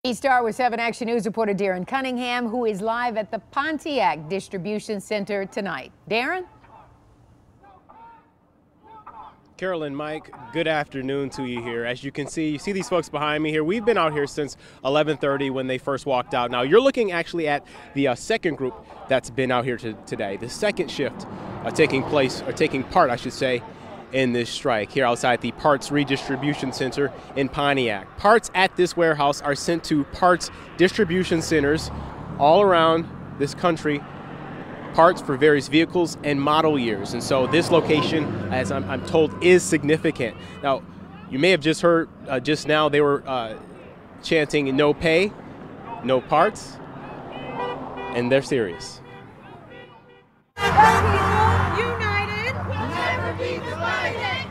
We start with 7 Action News reporter Darren Cunningham, who is live at the Pontiac Distribution Center tonight. Darren? Carolyn, Mike, good afternoon to you here. As you can see, you see these folks behind me here. We've been out here since 11:30 when they first walked out. Now, you're looking actually at the second group that's been out here today, the second shift taking part, I should say, in this strike here outside the Parts Redistribution Center in Pontiac. Parts at this warehouse are sent to parts distribution centers all around this country, parts for various vehicles and model years. And so this location, as I'm told, is significant. Now, you may have just heard just now they were chanting no pay, no parts, and they're serious.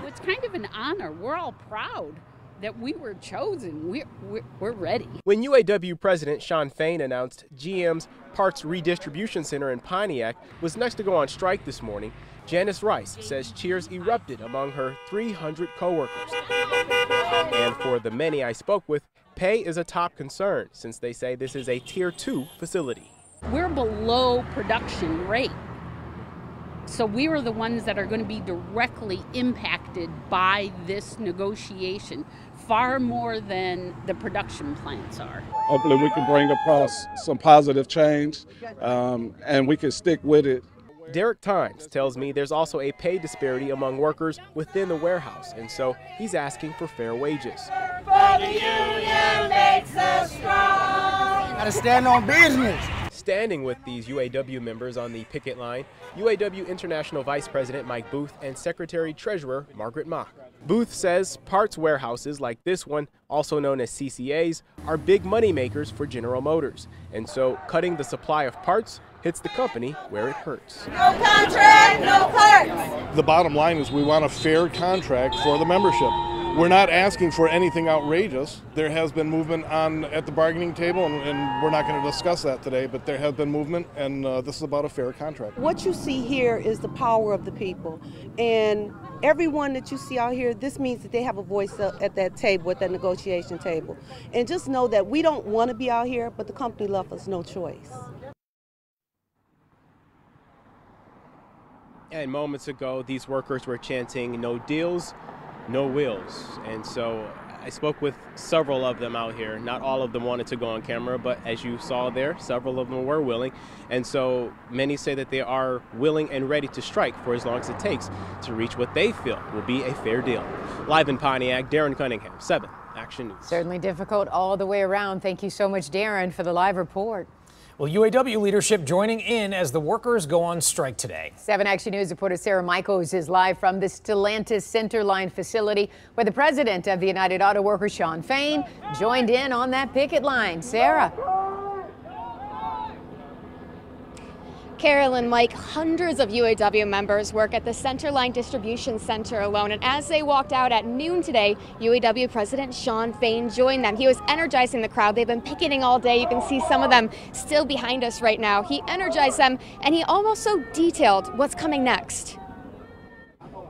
It's kind of an honor. We're all proud that we were chosen. We're ready. When UAW President Shawn Fain announced GM's Parts Redistribution Center in Pontiac was next to go on strike this morning, Janice Rice says cheers erupted among her 300 coworkers. And for the many I spoke with, pay is a top concern since they say this is a Tier 2 facility. We're below production rate. So we are the ones that are going to be directly impacted by this negotiation, far more than the production plants are. Hopefully we can bring across some positive change and we can stick with it. Derek Times tells me there's also a pay disparity among workers within the warehouse, and so he's asking for fair wages. For the union makes us strong. Gotta stand on business. Standing with these UAW members on the picket line, UAW International Vice President Mike Booth and Secretary Treasurer Margaret Mock. Booth says parts warehouses like this one, also known as CCAs, are big money makers for General Motors. And so cutting the supply of parts hits the company where it hurts. No contract, no parts. The bottom line is we want a fair contract for the membership. We're not asking for anything outrageous. There has been movement at the bargaining table, and we're not going to discuss that today, but there has been movement, and this is about a fair contract. What you see here is the power of the people, and everyone that you see out here, this means that they have a voice at that table, at that negotiation table. And just know that we don't want to be out here, but the company left us no choice. And moments ago, these workers were chanting no deals, no wheels. And so I spoke with several of them out here. Not all of them wanted to go on camera, but as you saw there, several of them were willing. And so many say that they are willing and ready to strike for as long as it takes to reach what they feel will be a fair deal. Live in Pontiac, Darren Cunningham, 7 Action News. Certainly difficult all the way around. Thank you so much, Darren, for the live report. Well, UAW leadership joining in as the workers go on strike today. 7 Action News reporter Sarah Michaels is live from the Stellantis Centerline facility where the president of the United Auto Workers, Shawn Fain, joined in on that picket line. Sarah. Carol and Mike, hundreds of UAW members work at the Centerline Distribution Center alone, and as they walked out at noon today, UAW President Shawn Fain joined them. He was energizing the crowd. They've been picketing all day. You can see some of them still behind us right now. He energized them, and he also detailed what's coming next.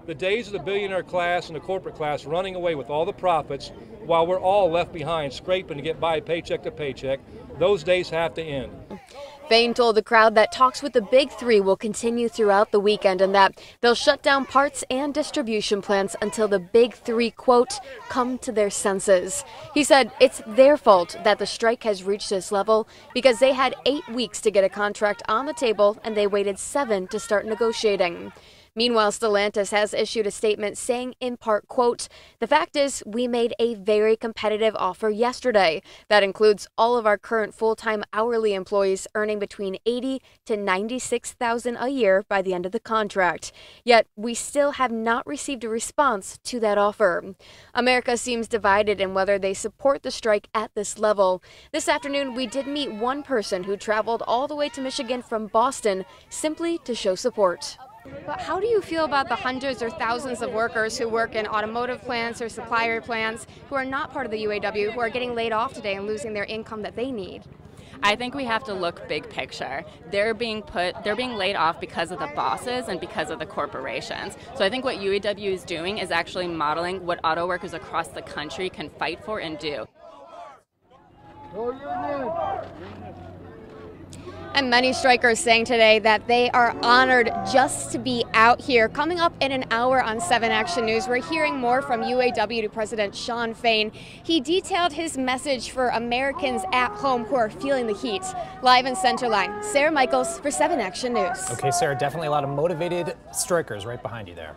The days of the billionaire class and the corporate class running away with all the profits while we're all left behind scraping to get by paycheck to paycheck, those days have to end. Fain told the crowd that talks with the Big Three will continue throughout the weekend and that they'll shut down parts and distribution plants until the Big Three, quote, come to their senses. He said it's their fault that the strike has reached this level because they had 8 weeks to get a contract on the table and they waited 7 to start negotiating. Meanwhile, Stellantis has issued a statement saying in part, quote, the fact is we made a very competitive offer yesterday. That includes all of our current full-time hourly employees earning between $80,000 to $96,000 a year by the end of the contract. Yet we still have not received a response to that offer. America seems divided in whether they support the strike at this level. This afternoon, we did meet one person who traveled all the way to Michigan from Boston simply to show support. But how do you feel about the hundreds or thousands of workers who work in automotive plants or supplier plants who are not part of the UAW, who are getting laid off today and losing their income that they need? I think we have to look big picture. They're being laid off because of the bosses and because of the corporations. So I think what UAW is doing is actually modeling what auto workers across the country can fight for and do. And many strikers saying today that they are honored just to be out here. Coming up in an hour on 7 Action News, we're hearing more from UAW President Shawn Fain. He detailed his message for Americans at home who are feeling the heat. Live in Centerline, Sarah Michaels for 7 Action News. Okay, Sarah, definitely a lot of motivated strikers right behind you there.